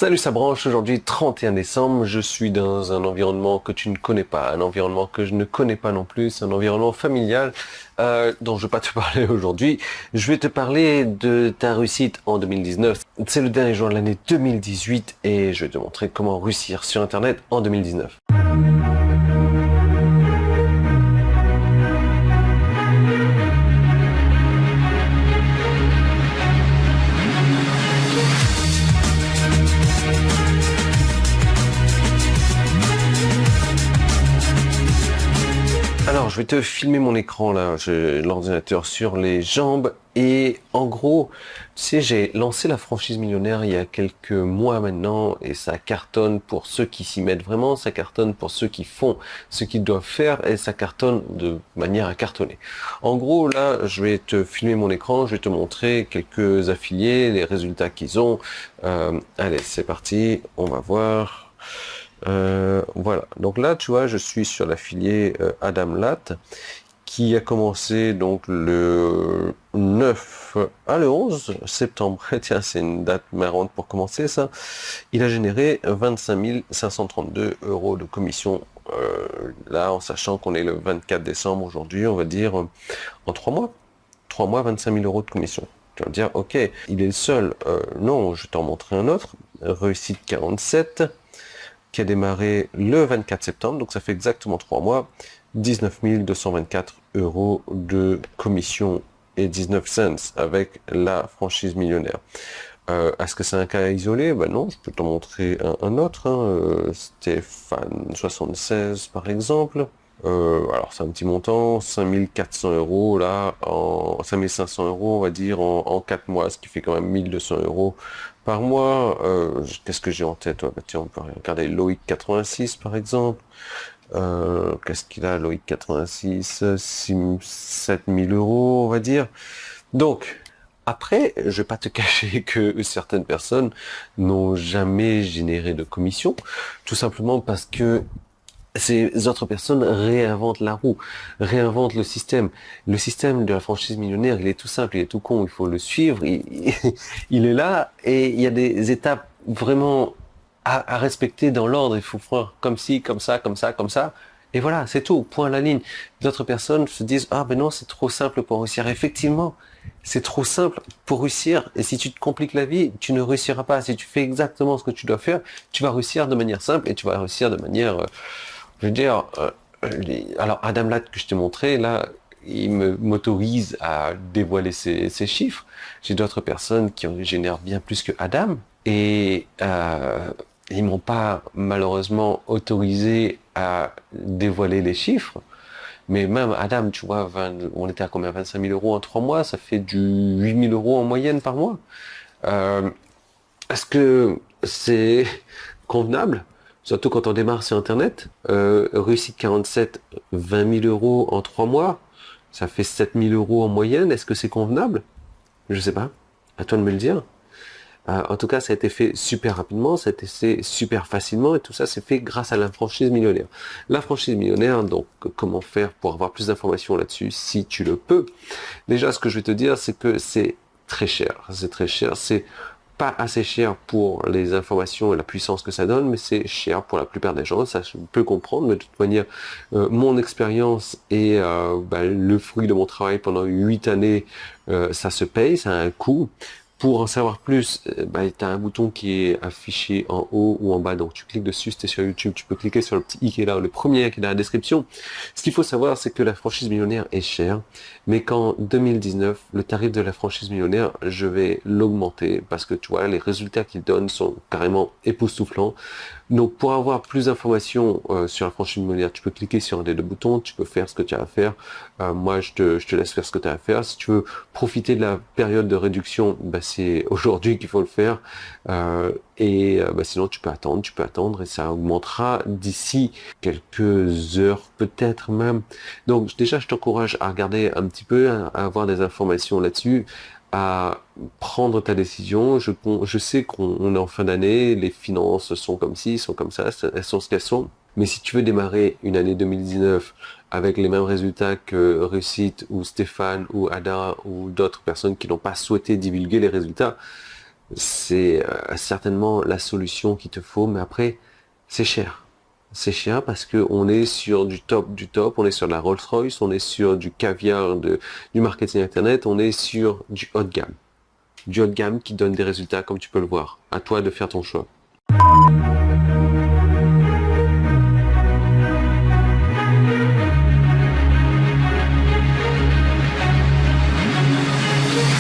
Salut, ça branche. Aujourd'hui 31 décembre, je suis dans un environnement que tu ne connais pas, un environnement que je ne connais pas non plus, un environnement familial dont je ne vais pas te parler aujourd'hui. Je vais te parler de ta réussite en 2019. C'est le dernier jour de l'année 2018 et je vais te montrer comment réussir sur Internet en 2019. Alors, je vais te filmer mon écran là, j'ai l'ordinateur sur les jambes et en gros, tu sais, j'ai lancé la franchise millionnaire il y a quelques mois maintenant et ça cartonne pour ceux qui s'y mettent vraiment, ça cartonne pour ceux qui font ce qu'ils doivent faire et ça cartonne de manière à cartonner. En gros, là, je vais te filmer mon écran, je vais te montrer quelques affiliés, les résultats qu'ils ont. Allez, c'est parti, on va voir. Voilà, donc là tu vois je suis sur l'affilié Adam Latt qui a commencé donc le 9 le 11 septembre. Tiens, c'est une date marrante pour commencer ça. Il a généré 25 532 euros de commission là, en sachant qu'on est le 24 décembre aujourd'hui, on va dire en 3 mois 25 000 euros de commission. Tu vas me dire ok, il est le seul. Non, je vais t'en montrer un autre. Réussite 47 qui a démarré le 24 septembre, donc ça fait exactement 3 mois, 19 224 euros de commission et 19 cents avec la franchise millionnaire. Est-ce que c'est un cas isolé? Ben non, je peux t'en montrer un autre, Stéphane 76 par exemple. Alors c'est un petit montant, 5400 euros là, en 5500 euros on va dire en 4 mois, ce qui fait quand même 1200 euros par mois. Qu'est-ce que j'ai en tête? Bah, tiens, on peut regarder Loïc 86 par exemple. Qu'est-ce qu'il a Loïc 86? 7000 euros on va dire. Donc, après, je vais pas te cacher que certaines personnes n'ont jamais généré de commission, tout simplement parce que ces autres personnes réinventent la roue, réinventent le système. Le système de la franchise millionnaire, il est tout simple, il est tout con, il faut le suivre, il est là et il y a des étapes vraiment à respecter dans l'ordre. Il faut faire comme ci, comme ça, comme ça, comme ça. Et voilà, c'est tout, point à la ligne. D'autres personnes se disent, ah ben non, c'est trop simple pour réussir. Effectivement, c'est trop simple pour réussir. Et si tu te compliques la vie, tu ne réussiras pas. Si tu fais exactement ce que tu dois faire, tu vas réussir de manière simple et tu vas réussir de manière... je veux dire, alors Adam Latt que je t'ai montré, là, il m'autorise à dévoiler ces chiffres. J'ai d'autres personnes qui en génèrent bien plus que Adam et ils m'ont pas malheureusement autorisé à dévoiler les chiffres. Mais même Adam, tu vois, on était à combien? 25 000 euros en 3 mois, ça fait du 8 000 euros en moyenne par mois. Est-ce que c'est convenable? Surtout quand on démarre sur Internet. Réussite 47, 20 000 euros en 3 mois, ça fait 7 000 euros en moyenne. Est-ce que c'est convenable? Je sais pas. À toi de me le dire. En tout cas, ça a été fait super rapidement, ça a été fait super facilement et tout ça c'est fait grâce à la franchise millionnaire. La franchise millionnaire, donc comment faire pour avoir plus d'informations là-dessus si tu le peux? Déjà, ce que je vais te dire, c'est que c'est très cher. C'est très cher. C'est pas assez cher pour les informations et la puissance que ça donne, mais c'est cher pour la plupart des gens, ça je peux comprendre, mais de toute manière, mon expérience et le fruit de mon travail pendant 8 années, ça se paye, ça a un coût. Pour en savoir plus, tu as un bouton qui est affiché en haut ou en bas, donc tu cliques dessus, si tu es sur YouTube, tu peux cliquer sur le petit i qui est là, le premier qui est dans la description. Ce qu'il faut savoir, c'est que la franchise millionnaire est chère, mais qu'en 2019, le tarif de la franchise millionnaire, je vais l'augmenter, parce que tu vois, les résultats qu'il donne sont carrément époustouflants. Donc pour avoir plus d'informations sur la franchise millionnaire, tu peux cliquer sur un des deux boutons, tu peux faire ce que tu as à faire. Moi, je te laisse faire ce que tu as à faire. Si tu veux profiter de la période de réduction, c'est aujourd'hui qu'il faut le faire. Sinon, tu peux attendre et ça augmentera d'ici quelques heures, peut-être même. Donc déjà, je t'encourage à regarder un petit peu, à avoir des informations là-dessus, à prendre ta décision. Je sais qu'on est en fin d'année, les finances sont comme ci, sont comme ça, elles sont ce qu'elles sont. Mais si tu veux démarrer une année 2019 avec les mêmes résultats que Réussite ou Stéphane ou Ada ou d'autres personnes qui n'ont pas souhaité divulguer les résultats, c'est certainement la solution qu'il te faut, mais après, c'est cher. C'est cher parce que on est sur du top, on est sur la Rolls-Royce, on est sur du caviar du marketing internet, on est sur du haut de gamme. Du haut de gamme qui donne des résultats comme tu peux le voir. À toi de faire ton choix.